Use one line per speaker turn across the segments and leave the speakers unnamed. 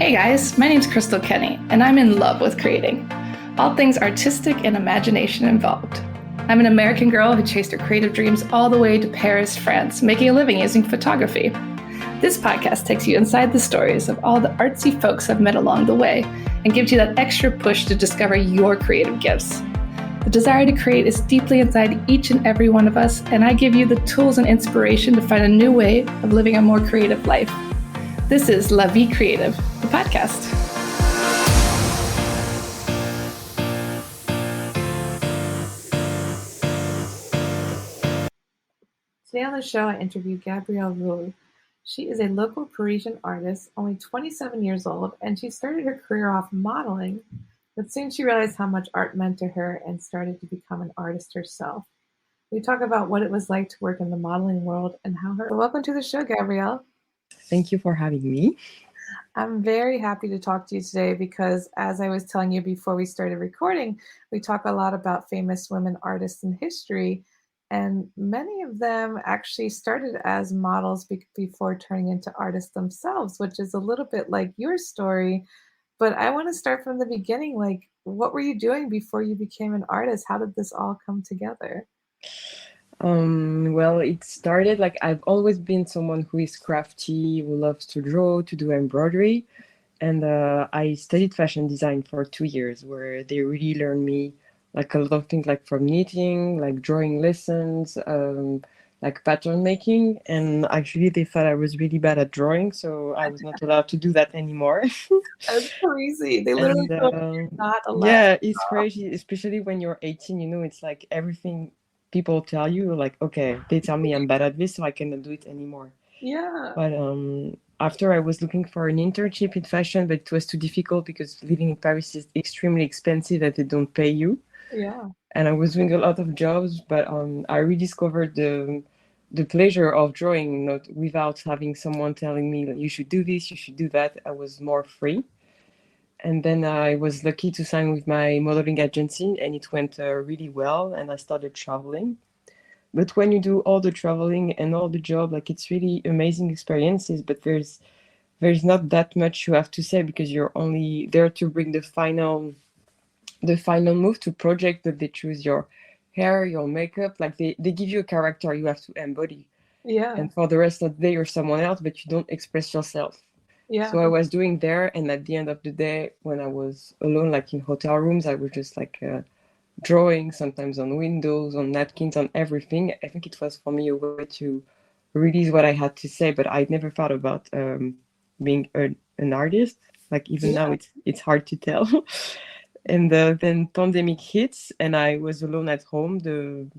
Hey guys, my name's Crystal Kenny, and I'm in love with creating. All things artistic and imagination involved. I'm an American girl who chased her creative dreams all the way to Paris, France, making a living using photography. This podcast takes you inside the stories of all the artsy folks I've met along the way and gives you that extra push to discover your creative gifts. The desire to create is deeply inside each and every one of us, and I give you the tools and inspiration to find a new way of living a more creative life. This is La Vie Creative, the podcast. Today on the show, I interview Gabrielle. She is a local Parisian artist, only 27 years old, and she started her career off modeling, but soon she realized how much art meant to her and started to become an artist herself. We talk about what it was like to work in the modeling world and how her... Welcome to the show, Gabrielle.
Thank you for having me.
I'm very happy to talk to you today because, as I was telling you before we started recording, we talk a lot about famous women artists in history, and many of them actually started as models before turning into artists themselves, which is a little bit like your story. But I want to start from the beginning. Like, what were you doing before you became an artist? How did this all come together?
Well, it started like I've always been someone who is crafty, who loves to draw, to do embroidery. And I studied fashion design for 2 years, where they really learned me like a lot of things, like from knitting, like drawing lessons, like pattern making. And actually, they thought I was really bad at drawing, so I was not allowed to do that anymore.
That's crazy. They literally
And
told you you're not allowed.
yeah, it's crazy, especially when you're 18. It's like everything people tell you, like, okay, they tell me I'm bad at this, so I cannot do it anymore.
Yeah.
But after I was looking for an internship in fashion, but it was too difficult because living in Paris is extremely expensive and they don't pay you.
Yeah.
And I was doing a lot of jobs, but I rediscovered the pleasure of drawing, not without having someone telling me that you should do this, you should do that. I was more free. And then I was lucky to sign with my modeling agency, and it went really well. And I started traveling. But when you do all the traveling and all the job, like it's really amazing experiences. But there's not that much you have to say because you're only there to bring the final move to project that they choose your hair, your makeup. Like they give you a character you have to embody.
Yeah.
And for the rest of the day, you're someone else, but you don't express yourself.
Yeah.
So I was doing there, and at the end of the day, when I was alone, like in hotel rooms, I was just like drawing, sometimes on windows, on napkins, on everything. I think it was for me a way to release what I had to say, but I'd never thought about being an artist. Like even now, it's hard to tell. And then pandemic hits, and I was alone at home. The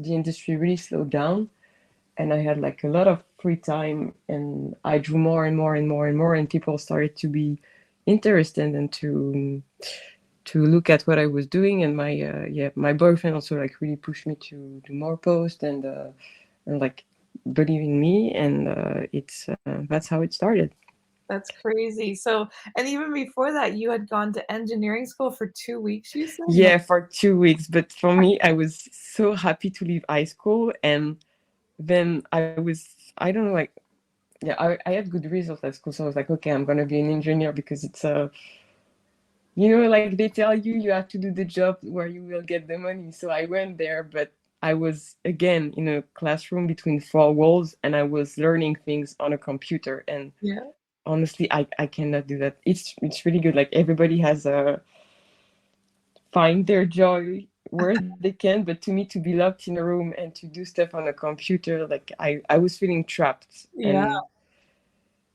industry really slowed down, and I had like a lot of free time, and I drew more and more and more and more, and people started to be interested and to look at what I was doing. And my boyfriend also like really pushed me to do more posts and like believe in me, and it's that's how it started.
That's crazy. So, and even before that, you had gone to engineering school for 2 weeks, you said?
Yeah, for 2 weeks. But for me, I was so happy to leave high school, and then I don't know, like, yeah, I had good results at school, so I was like, okay, I'm gonna be an engineer because it's like they tell you have to do the job where you will get the money. So I went there, but I was again in a classroom between four walls, and I was learning things on a computer. And
Yeah.
honestly, I cannot do that. It's really good. Like everybody has find their joy where they can, but to me, to be locked in a room and to do stuff on a computer, like I was feeling trapped.
Yeah.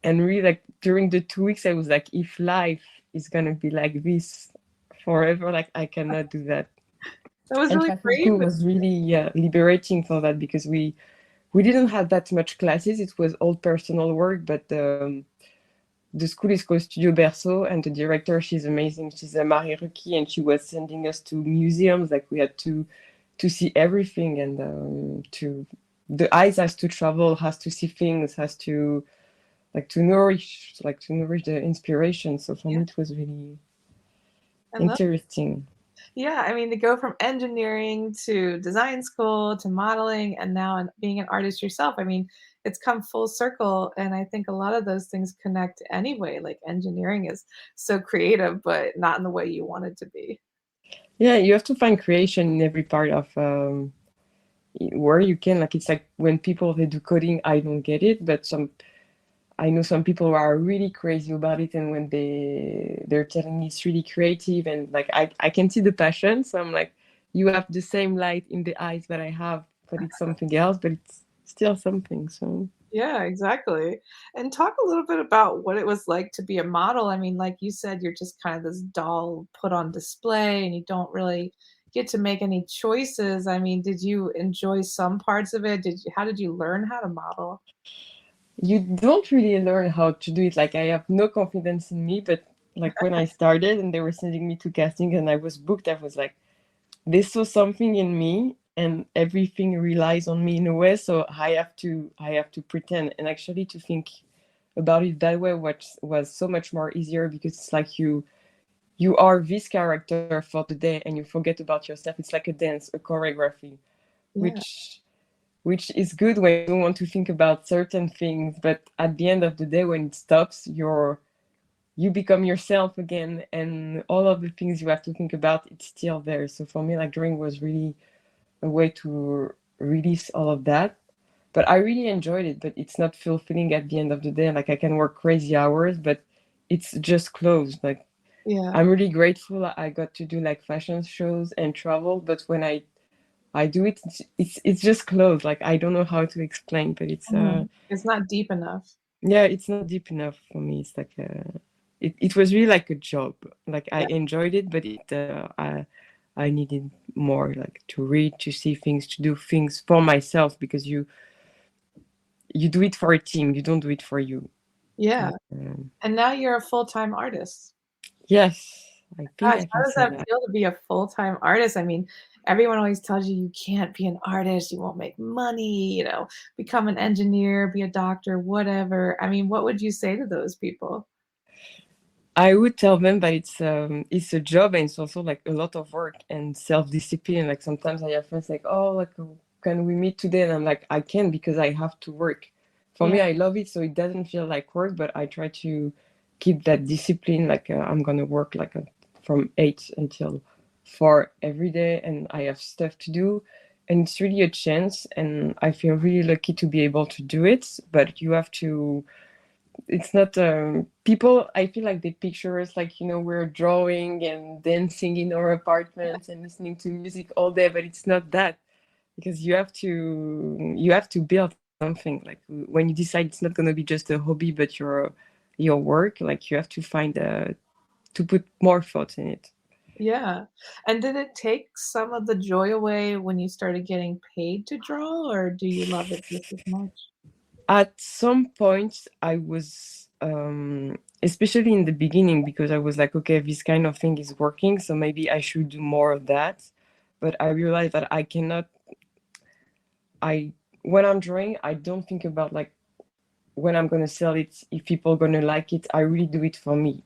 And really, like during the 2 weeks, I was like, if life is gonna be like this forever, like I cannot do that.
That was
And
really
fashion
brave.
school was really liberating for that because we didn't have that much classes. It was all personal work, but the school is called Studio Berceau, and the director, she's amazing. She's a Marie Ruki, and she was sending us to museums. Like we had to see everything, and to the eyes has to travel, has to see things, has to nourish the inspiration. So for me, it was really
And
interesting.
Yeah, I mean, to go from engineering to design school to modeling and now being an artist yourself, I mean, it's come full circle. And I think a lot of those things connect anyway. Like engineering is so creative, but not in the way you want it to be.
Yeah, you have to find creation in every part of where you can. Like it's like when people they do coding, I don't get it, but some I know some people who are really crazy about it, and when they're telling me it's really creative, and like I can see the passion. So I'm like, you have the same light in the eyes that I have, but it's something else, but it's still something. So
Yeah, exactly. And talk a little bit about what it was like to be a model. I mean, like you said, you're just kind of this doll put on display and you don't really get to make any choices. I mean, did you enjoy some parts of it? How did you learn how to model?
you don't really learn how to do it. Like I have no confidence in me, but like when I started and they were sending me to casting and I was booked, I was like, they saw something in me and everything relies on me in a way, so I have to pretend and actually to think about it that way, which was so much more easier because it's like you are this character for the day and you forget about yourself. It's like a dance, a choreography,
Yeah.
which is good when you don't want to think about certain things, but at the end of the day when it stops, you become yourself again, and all of the things you have to think about, it's still there. So for me, like drawing was really a way to release all of that. But I really enjoyed it, but it's not fulfilling at the end of the day. Like I can work crazy hours, but it's just closed. Like
Yeah.
I'm really grateful I got to do like fashion shows and travel, but when I do it, it's just closed. Like I don't know how to explain, but it's
It's not deep enough.
yeah, it's not deep enough for me. It's like it was really like a job. Like I
Yeah.
enjoyed it, but I needed more, like to read, to see things, to do things for myself, because you do it for a team, you don't do it for you.
Yeah.
And,
And now you're a full-time artist.
yes, I think
Gosh,
I
how
can
does
say
that
that.
feel to be a full-time artist? I mean, everyone always tells you you can't be an artist, you won't make money, become an engineer, be a doctor, whatever. I mean, what would you say to those people?
I would tell them that it's a job and it's also like a lot of work and self-discipline. Like sometimes I have friends like, oh, like can we meet today? And I'm like, I can because I have to work. For
Yeah,
me, I love it, so it doesn't feel like work, but I try to keep that discipline. Like I'm gonna work like from 8 until 4 every day, and I have stuff to do, and it's really a chance, and I feel really lucky to be able to do it. But you have to it's not people I feel like they picture us like we're drawing and dancing in our apartments and listening to music all day, but it's not that, because you have to build something. Like when you decide it's not going to be just a hobby but your work, like you have to find to put more thought in it.
yeah. And did it take some of the joy away when you started getting paid to draw, or do you love it just as much?
At some point I was especially in the beginning, because I was like, okay, this kind of thing is working, so maybe I should do more of that. But I realized that I cannot I when I'm drawing, I don't think about like when I'm going to sell it, if people going to like it. I really do it for me,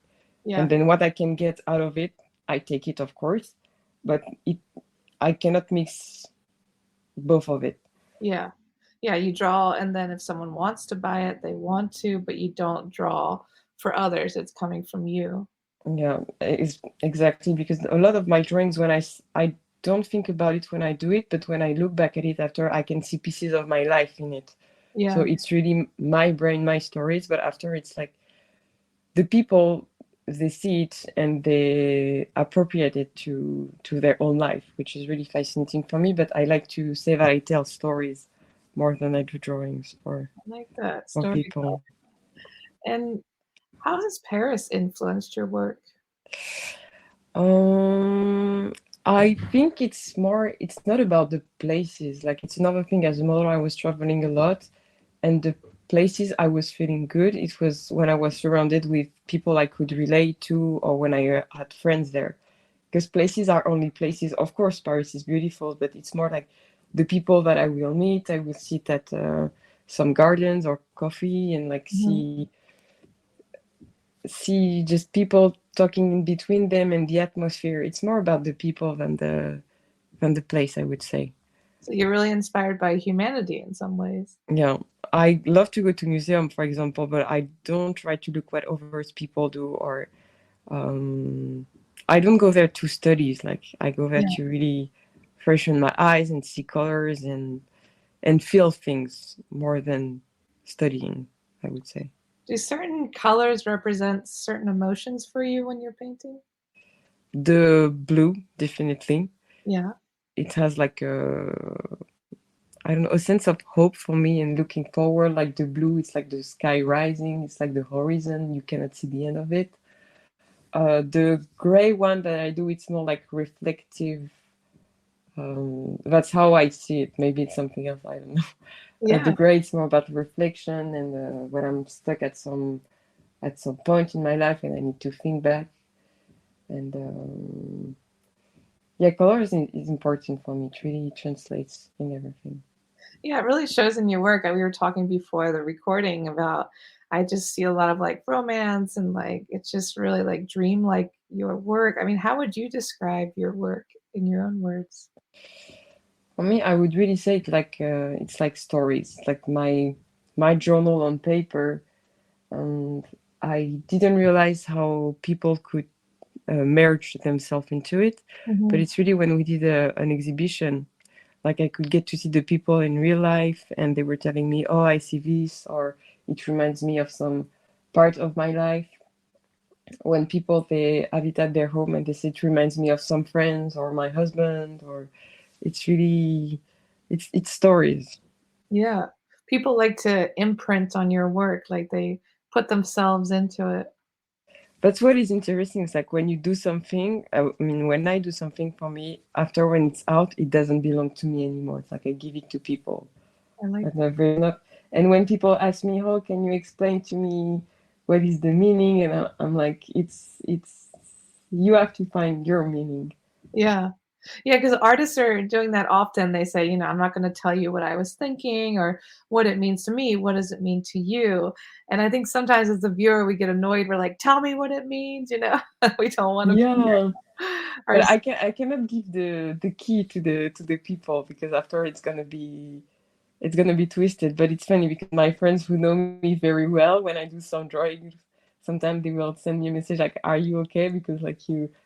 and
Yeah,
then what I can get out of it, I take it, of course, but I cannot mix both of it.
yeah. Yeah, you draw, and then if someone wants to buy it, they want to, but you don't draw for others. It's coming from you.
Yeah, it's exactly, because a lot of my drawings, when I don't think about it when I do it, but when I look back at it after, I can see pieces of my life in it. So
Yeah,
it's really my brain, my stories, but after it's like the people, they see it and they appropriate it to their own life, which is really fascinating for me. But I like to say that I tell stories more than I do drawings
I like that
for
story.
people.
And how has Paris influenced your work?
Um, I think it's not about the places. Like it's another thing. As a model, I was traveling a lot, and the places I was feeling good, it was when I was surrounded with people I could relate to, or when I had friends there. Because places are only places. Of course, Paris is beautiful, but it's more like the people that I will meet. I will sit at some gardens or coffee and like
Mhm.
see see just people talking in between them and the atmosphere. It's more about the people than the place, I would say.
So you're really inspired by humanity in some ways.
Yeah, I love to go to museum, for example, but I don't try to look what others people do, or um, I don't go there to study. Like I go there
Yeah.
to really freshen my eyes and see colors and feel things more than studying, I would say.
Do certain colors represent certain emotions for you when you're painting?
The blue, definitely.
Yeah.
It has like a, I don't know, a sense of hope for me and looking forward. Like the blue, it's like the sky rising. It's like the horizon. You cannot see the end of it. The gray one that I do, it's more like reflective. That's how I see it. Maybe it's something else. I don't know. The
Yeah.
gray, it's more about reflection and when I'm stuck at some point in my life and I need to think back. And yeah, colors is important for me. It really translates in everything.
Yeah, it really shows in your work. We were talking before the recording about I just see a lot of like romance and like it's just really like dream like your work. I mean, how would you describe your work in your own words?
For me, I would really say it's like stories. It's like my journal on paper, and I didn't realize how people could merge themselves into it. But
Hmm.
it's really when we did an exhibition, like I could get to see the people in real life, and they were telling me, "Oh, I see this," or it reminds me of some part of my life. When people they have it at their home and they say it reminds me of some friends or my husband, or it's really it's stories.
Yeah. People like to imprint on your work, like they put themselves into it.
But what is interesting is like when you do something, I mean, when I do something for me, after when it's out, it doesn't belong to me anymore. It's like I give it to people.
I like
I've never not. And when people ask me, "Oh, can you explain to me what is the meaning?" and I'm like, it's you have to find your meaning.
yeah. Yeah, because artists are doing that often. They say, I'm not going to tell you what I was thinking or what it means to me. What does it mean to you? And I think sometimes as the viewer, we get annoyed. We're like, tell me what it means. We don't want to be
Yeah,
or
but I cannot give the key to the people because after it's gonna be twisted. But it's funny because my friends who know me very well, when I do some drawings, sometimes they will send me a message like, "Are you okay?" Because like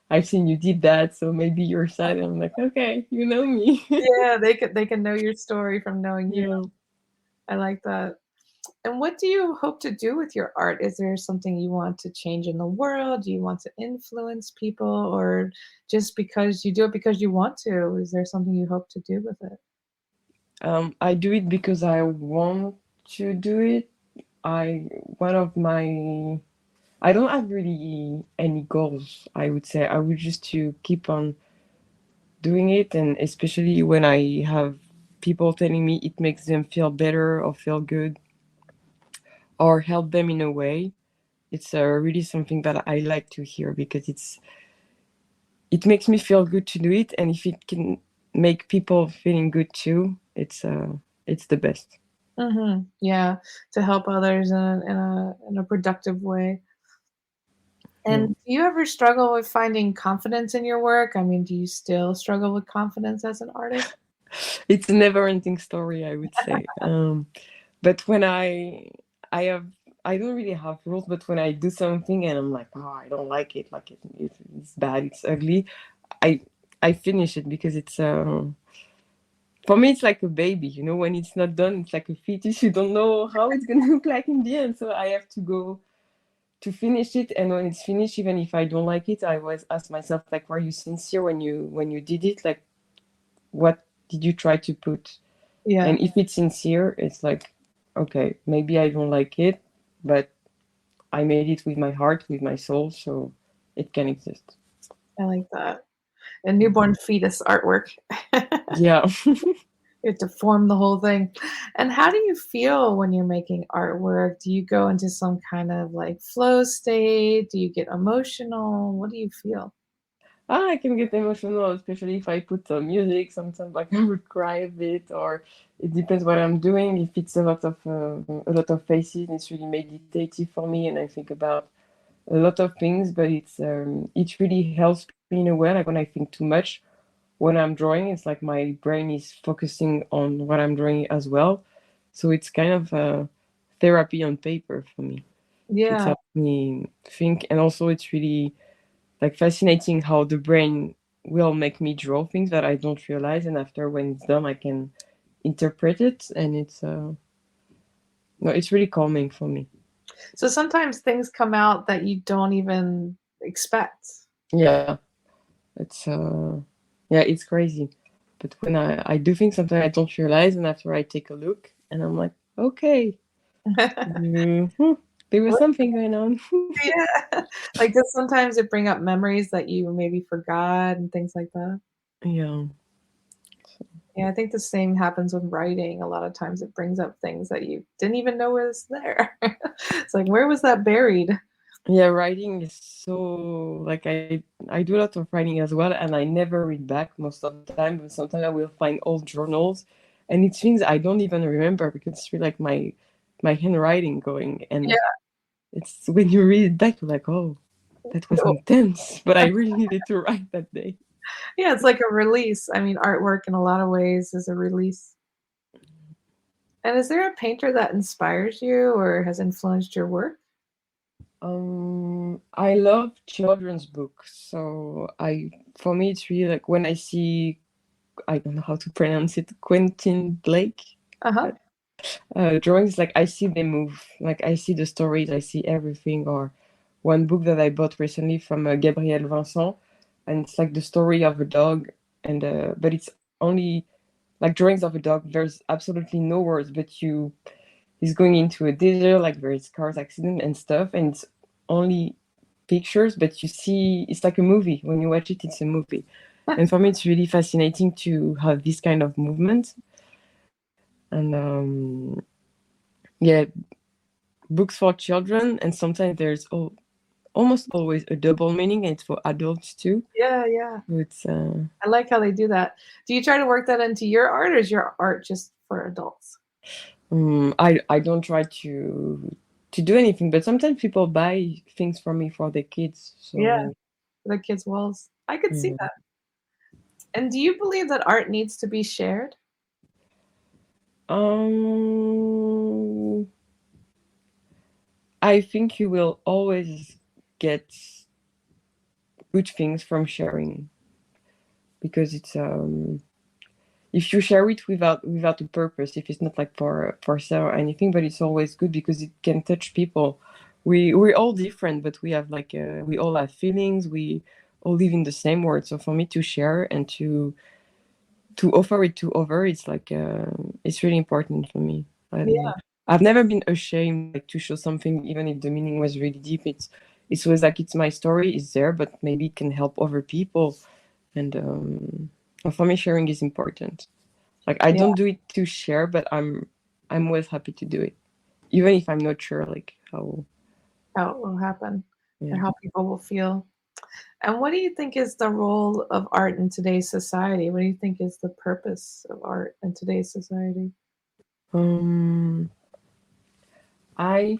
I've seen you did that, so maybe you're sad. And I'm like, okay, you know me.
yeah, they can know your story from knowing you.
Yeah.
I like that. And what do you hope to do with your art? Is there something you want to change in the world? Do you want to influence people or just because you do it because you want to? Is there something you hope to do with it?
I do it because I want to do it. I one of my I don't have really any goals. I would say I would just to keep on doing it, and especially when I have people telling me it makes them feel better or feel good or help them in a way. It's really something that I like to hear because it makes me feel good to do it, and if it can make people feeling good too, it's the best.
Yeah, to help others in a productive way.
Yeah.
And do you ever struggle with finding confidence in your work? I mean, do you still struggle with confidence as an artist?
It's a never-ending story, I would say. But when I have I don't really have rules, but when I do something and I'm like, oh, I don't like it, like it's bad, it's ugly, I I finish it because it's for me it's like a baby, you know, when it's not done, it's like a fetus. You don't know how it's gonna look like in the end, so I have to go to finish it. And when it's finished, even if I don't like it, I always ask myself like, were you sincere when you did it? Like, what did you try to put?
Yeah,
And if it's sincere, it's like, okay, maybe I don't like it, but I made it with my heart, with my soul, so it can exist.
I like that. A newborn fetus artwork.
Yeah.
You have to form the whole thing. And how do you feel when you're making artwork? Do you go into some kind of like flow state? Do you get emotional? What do you feel?
I can get emotional, especially if I put music. Sometimes, like I would cry a bit, or it depends what I'm doing. If it's a lot of faces, it's really meditative for me, and I think about a lot of things, but it really helps me in a way. Like when I think too much, when I'm drawing, it's like my brain is focusing on what I'm drawing as well. So it's kind of therapy on paper for me. It
Yeah.
helps me think, and also it's really like fascinating how the brain will make me draw things that I don't realize, and after when it's done, I can interpret it, and it's no, it's really calming for me.
So sometimes things come out that you don't even expect.
Yeah, it's yeah, it's crazy. But when I do things, sometimes I don't realize, and after I take a look, and I'm like, okay, there was something going on.
Yeah. Like, does sometimes it bring up memories that you maybe forgot and things like that?
Yeah,
Yeah, I think the same happens with writing. A lot of times it brings up things that you didn't even know was there. It's like, where was that buried?
yeah. Writing is so like I do a lot of writing as well, and I never read back most of the time. But sometimes I will find old journals, and it's things I don't even remember because it's really like my handwriting going, and
Yeah.
it's when you read it back, you're like, oh, that was intense, but I really needed to write that day.
Yeah, it's like a release. I mean, artwork in a lot of ways is a release. And is there a painter that inspires you or has influenced your work?
I love children's books, so I for me it's really like when I see I don't know how to pronounce it, Quentin Blake
Uh-huh.
drawings, like I see them move, like I see the stories, I see everything. Or one book that I bought recently from Gabrielle Vincent, and it's like the story of a dog, and but it's only like drawings of a dog. There's absolutely no words, but you he's going into a desert, like there's cars accident and stuff, and it's only pictures, but you see it's like a movie. When you watch it, it's a movie. And for me, it's really fascinating to have this kind of movement. And yeah, books for children, and sometimes there's almost always a double meaning, and it's for adults too.
Yeah, yeah.
So it's
I like how they do that. Do you try to work that into your art, or is your art just for adults?
I don't try to do anything, but sometimes people buy things for me for their kids.
Yeah,
So
the kids' walls. I could see
yeah.
that. And do you believe that art needs to be shared?
Um, I think you will always get good things from sharing because it's if you share it without a purpose, if it's not like for sale or anything, but it's always good because it can touch people. We're all different, but we have like we all have feelings. We all live in the same world. So for me to share and to offer it to over, it's like it's really important for me.
Yeah,
And I've never been ashamed like to show something, even if the meaning was really deep. It's always like it's my story, it's there, but maybe it can help other people. And for me, sharing is important. Like I
yeah.
don't do it to share, but I'm always happy to do it, even if I'm not sure like how.
How it will happen or
Yeah.
how people will feel. And what do you think is the role of art in today's society? What do you think is the purpose of art in today's society?
Um, I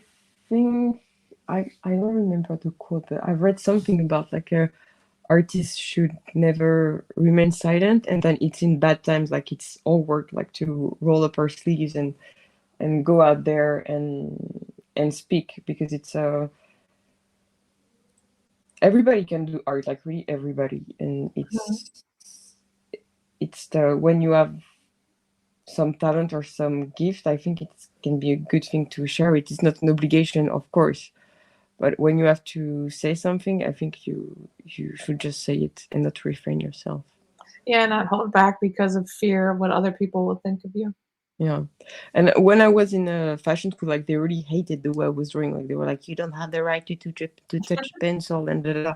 think I don't remember the quote, but I read something about like artists should never remain silent, and then it's in bad times like it's all work like to roll up our sleeves and go out there and speak because it's everybody can do art, like really everybody, and
Mhm.
it's the when you have some talent or some gift, I think it can be a good thing to share it. It's not an obligation, of course, but when you have to say something, I think you should just say it and not refrain yourself.
Yeah, not hold back because of fear of what other people will think of you.
Yeah. And when I was in a fashion school, like they really hated the way I was drawing. Like they were like, you don't have the right to touch pencil and da, da, da.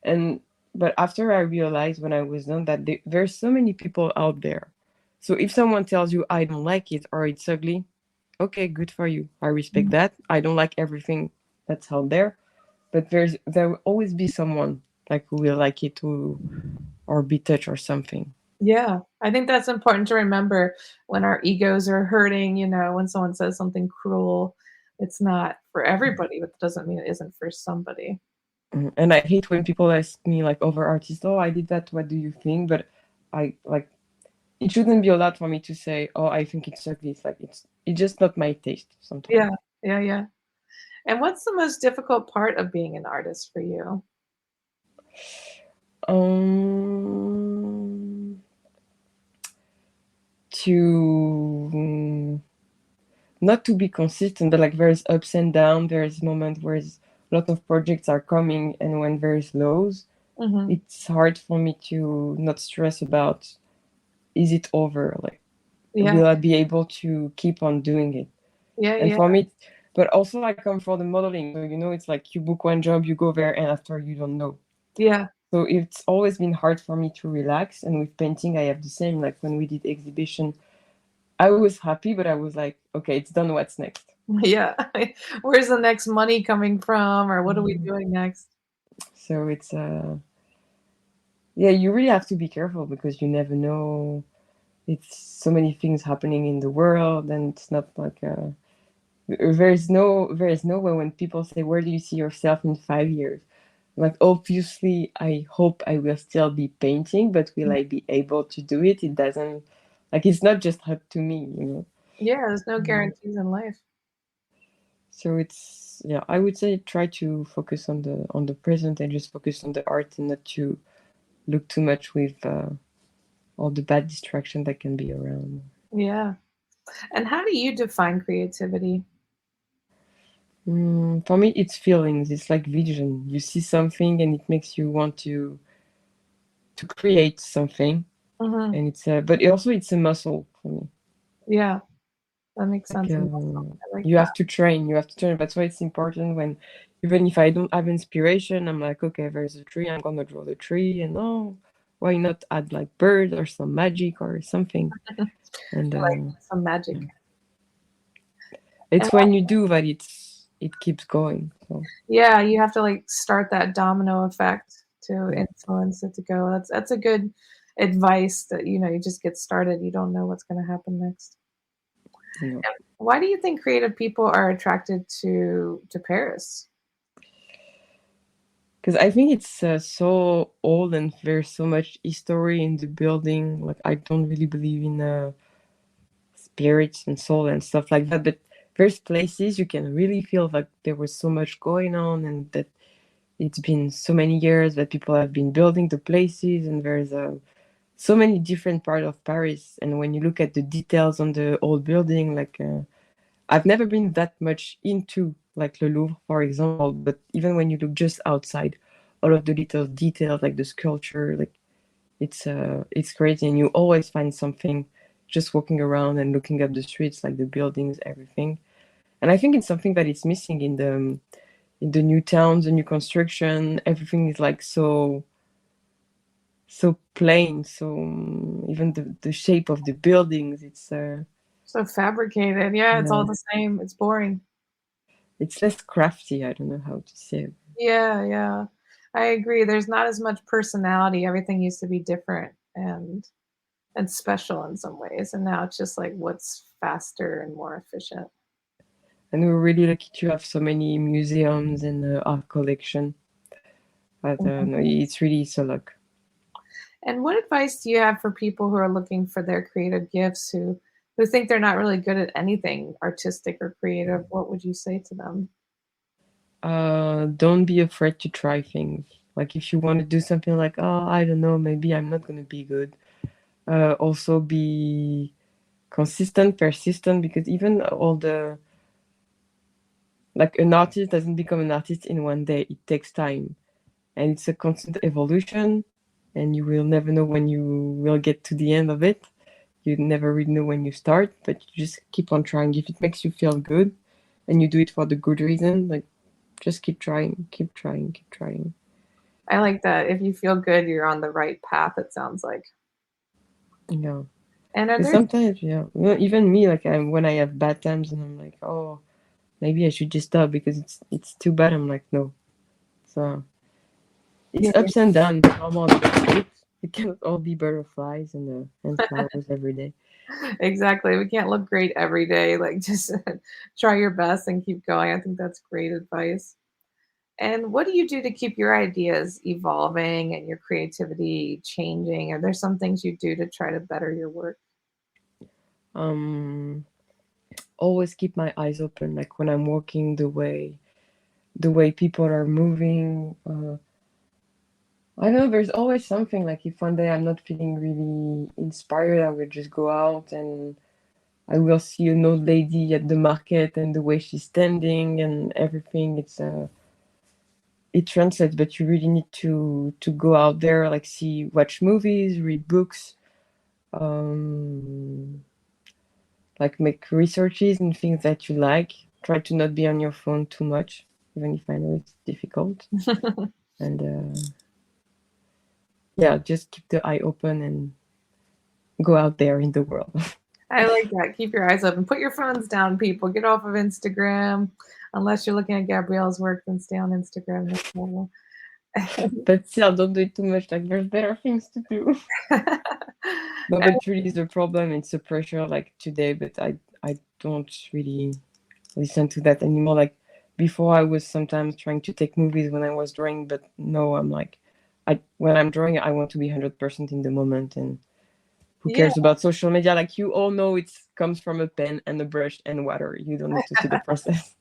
And but after I realized when I was done that there's so many people out there. So if someone tells you I don't like it or it's ugly, okay, good for you. I respect
Mhm.
that. I don't like everything that's out there, but there will always be someone like who will like it to or be touched or something.
Yeah, I think that's important to remember when our egos are hurting, when someone says something cruel, it's not for everybody, but it doesn't mean it isn't for somebody.
And I hate when people ask me like over artists, oh, I did that, what do you think? But I like it shouldn't be allowed for me to say, oh, I think it's ugly. It's like it's just not my taste sometimes.
Yeah, yeah, yeah. And what's the most difficult part of being an artist for you?
Um to not to be consistent, but like there's ups and downs, there's moments where a lot of projects are coming and when there's lows,
Mhm.
it's hard for me to not stress about is it over? Like
Yeah,
will I be able to keep on doing it?
yeah,
And
yeah,
for me, but also I come from the modeling, so it's like you book one job, you go there, and after you don't know.
yeah,
So it's always been hard for me to relax. And with painting, I have the same. Like when we did exhibition, I was happy, but I was like, okay, it's done. What's next?
yeah. Where's the next money coming from, or what are we
Mhm.
doing next?
So it's yeah, you really have to be careful because you never know. It's so many things happening in the world, and it's not like there is no way when people say, where do you see yourself in 5 years? Like obviously I hope I will still be painting, but will I be able to do it? It doesn't, like it's not just up to me.
Yeah, there's no
Mm.
guarantees in life.
So it's, yeah, I would say try to focus on the present and just focus on the art and not to look too much with all the bad distraction that can be around.
Yeah. And how do you define creativity?
For me, it's feelings. It's like vision. You see something and it makes you want to create something,
Mhm.
and but it's a muscle for me.
Yeah, that makes
Like
sense. A muscle. I like
you
that.
have to train. You have to train. That's why it's important when, even if I don't have inspiration, I'm like, okay, there's a tree. I'm gonna draw the tree, and oh, why not add like bird or some magic or something? And
I like some magic.
yeah.
And
It's when you do that it keeps going. So
yeah, you have to like start that domino effect to
yeah,
influence it to go. That's a good advice that you just get started. You don't know what's going to happen next.
you know.
Why do you think creative people are attracted to Paris?
Because I think it's so old and there's so much history in the building. Like I don't really believe in spirits and soul and stuff like that, but there's places you can really feel like there was so much going on, and that it's been so many years that people have been building the places, and there's so many different parts of Paris. And when you look at the details on the old building, like I've never been that much into like Le Louvre, for example, but even when you look just outside, all of the little details, like the sculpture, like it's crazy, and you always find something just walking around and looking up the streets, like the buildings, everything. And I think it's something that is missing in the new towns, the new construction. Everything is like so plain. So even the shape of the buildings,
So fabricated. Yeah, it's all
yeah,
the same. It's boring.
it's less crafty. I don't know how to say it.
Yeah, yeah. I agree. There's not as much personality. Everything used to be different and special in some ways. And now it's just like what's faster and more efficient.
And we're really lucky to have so many museums and art collection. But
Mhm.
no, it's really so luck.
And what advice do you have for people who are looking for their creative gifts who think they're not really good at anything artistic or creative? What would you say to them?
Don't be afraid to try things. Like if you want to do something, like, oh, I don't know, maybe I'm not gonna be good. Also be consistent, persistent, because even all the, like, an artist doesn't become an artist in one day. It takes time, and it's a constant evolution, and you will never know when you will get to the end of it. You never really know when you start, but you just keep on trying. If it makes you feel good and you do it for the good reason, like, just keep trying, keep trying, keep trying.
I like that. If you feel good, you're on the right path, it sounds like.
Yeah.
And are
Because
there
sometimes, yeah, even me, like when I have bad times and I'm like, oh, maybe I should just stop because it's too bad. I'm like, no. So
yeah,
it's ups and downs, it's normal. It cannot all be butterflies and flowers every day.
exactly. We can't look great every day. Like just try your best and keep going. I think that's great advice. And what do you do to keep your ideas evolving and your creativity changing? Are there some things you do to try to better your work?
Um, Always keep my eyes open, like when I'm walking, the way people are moving. I know there's always something, like if one day I'm not feeling really inspired, I will just go out and I will see an old lady at the market and the way she's standing and everything. It translates, but you really need to go out there, like watch movies, read books, um, like make researches and things that you like. Try to not be on your phone too much, even if I know it's difficult. And yeah, just keep the eye open and go out there in the world.
I like that. Keep your eyes open. Put your phones down, people. Get off of Instagram. Unless you're looking at Gabrielle's work, then stay on Instagram. No problem.
But still, don't do it too much. Like there's better things to do. No, but really, the problem it's the pressure. Like today, but I don't really listen to that anymore. Like before, I was sometimes trying to take movies when I was drawing, but no, I'm like, when I'm drawing, I want to be 100% in the moment. And who
Yeah.
cares about social media? Like you all know, it comes from a pen and a brush and water. You don't need to see the process.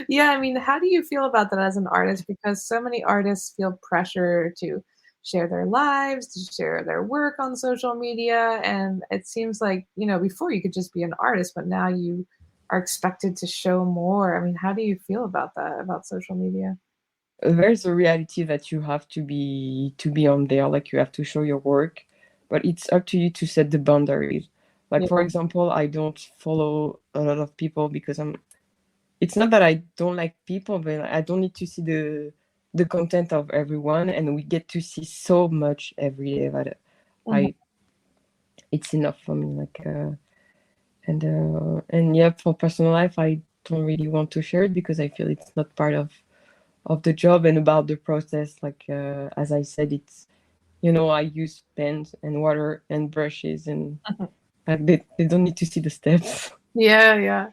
Yeah, I mean, how do you feel about that as an artist? Because so many artists feel pressure to share their lives, to share their work on social media. And it seems like, before you could just be an artist, but now you are expected to show more. I mean, how do you feel about that, about social media?
There's a reality that you have to be on there. Like you have to show your work, but it's up to you to set the boundaries. Like for
Yeah.
example, I don't follow a lot of people because it's not that I don't like people, but I don't need to see the content of everyone, and we get to see so much every day that
Mhm.
I it's enough for me. Like and yeah, for personal life, I don't really want to share it because I feel it's not part of the job and about the process. Like as I said, it's I use pens and water and brushes, and they don't need to see the steps.
Yeah, yeah.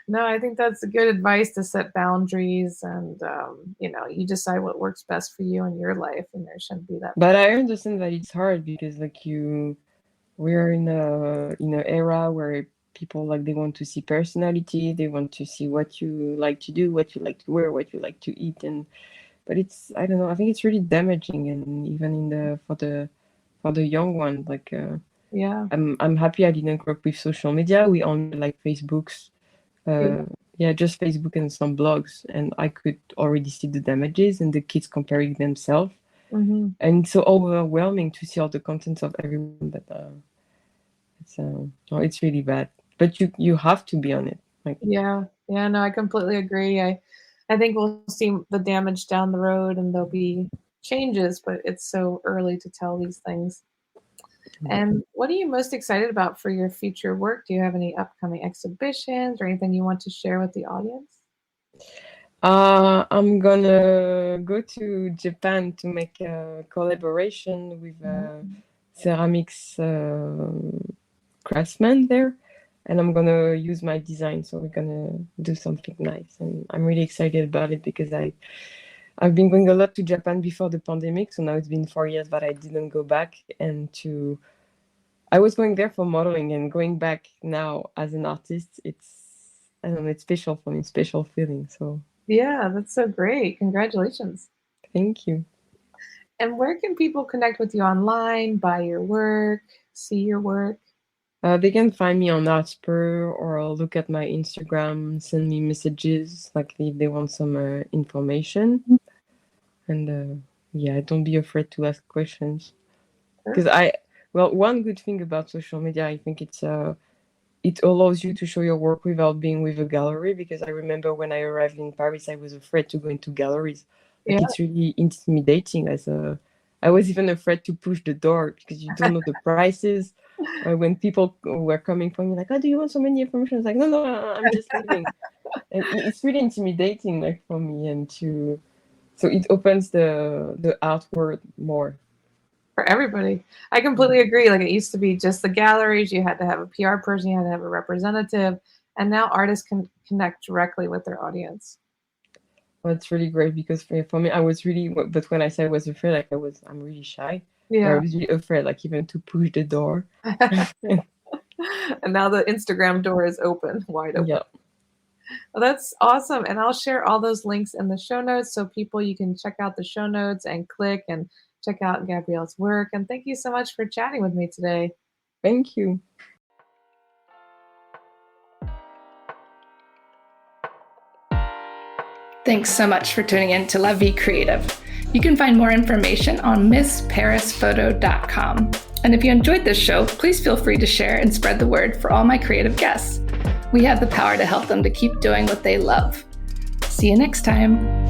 No, I think that's a good advice to set boundaries and, you decide what works best for you in your life, and there shouldn't be that.
But I understand that it's hard because like we're in a era where people like they want to see personality, they want to see what you like to do, what you like to wear, what you like to eat, and but it's I don't know, I think it's really damaging, and even in the for the young ones, like
Yeah.
I'm happy I didn't grow up with social media. We only like Facebooks,
Yeah.
yeah, just Facebook and some blogs, and I could already see the damages and the kids comparing themselves,
Mhm.
and it's so overwhelming to see all the contents of everyone that oh, it's really bad. But you have to be on it. Like
Yeah. Yeah, no, I completely agree. I think we'll see the damage down the road and there'll be changes, but it's so early to tell these things. And what are you most excited about for your future work? Do you have any upcoming exhibitions or anything you want to share with the audience?
I'm gonna go to Japan to make a collaboration with
Mhm.
ceramics craftsmen there, and I'm gonna use my design. So we're gonna do something nice, and I'm really excited about it because I've been going a lot to Japan before the pandemic, so now it's been 4 years that I didn't go back, and I was going there for modeling, and going back now as an artist, I don't know, it's special for me, special feeling. So
Yeah, that's so great. Congratulations.
thank you.
And where can people connect with you online, buy your work, see your work?
They can find me on Artspur or look at my Instagram, send me messages, like if they want some information. And yeah, don't be afraid to ask questions. Because
Perfect.
well, one good thing about social media, I think it allows you to show your work without being with a gallery. Because I remember when I arrived in Paris, I was afraid to go into galleries.
Yeah.
Like it's really intimidating. I was even afraid to push the door because you don't know the prices. When people were coming for me, like, "Oh, do you want so many information?" I was like, "No, no, I'm just leaving." And it's really intimidating, like for me, so it opens the art world more.
For everybody. I completely agree. Like it used to be just the galleries, you had to have a PR person, you had to have a representative, and now artists can connect directly with their audience.
Well, it's really great because for me, I was really, but when I said I was afraid, like I'm really shy. I
Yeah.
was really afraid, like even to push the door.
And now the Instagram door is open, wide open.
Yeah.
Well, that's awesome. And I'll share all those links in the show notes so people you can check out the show notes and click and check out Gabrielle's work. And thank you so much for chatting with me today.
Thank you.
Thanks so much for tuning in to La Vie Creative. You can find more information on MissParisPhoto.com. And if you enjoyed this show, please feel free to share and spread the word for all my creative guests. We have the power to help them to keep doing what they love. See you next time.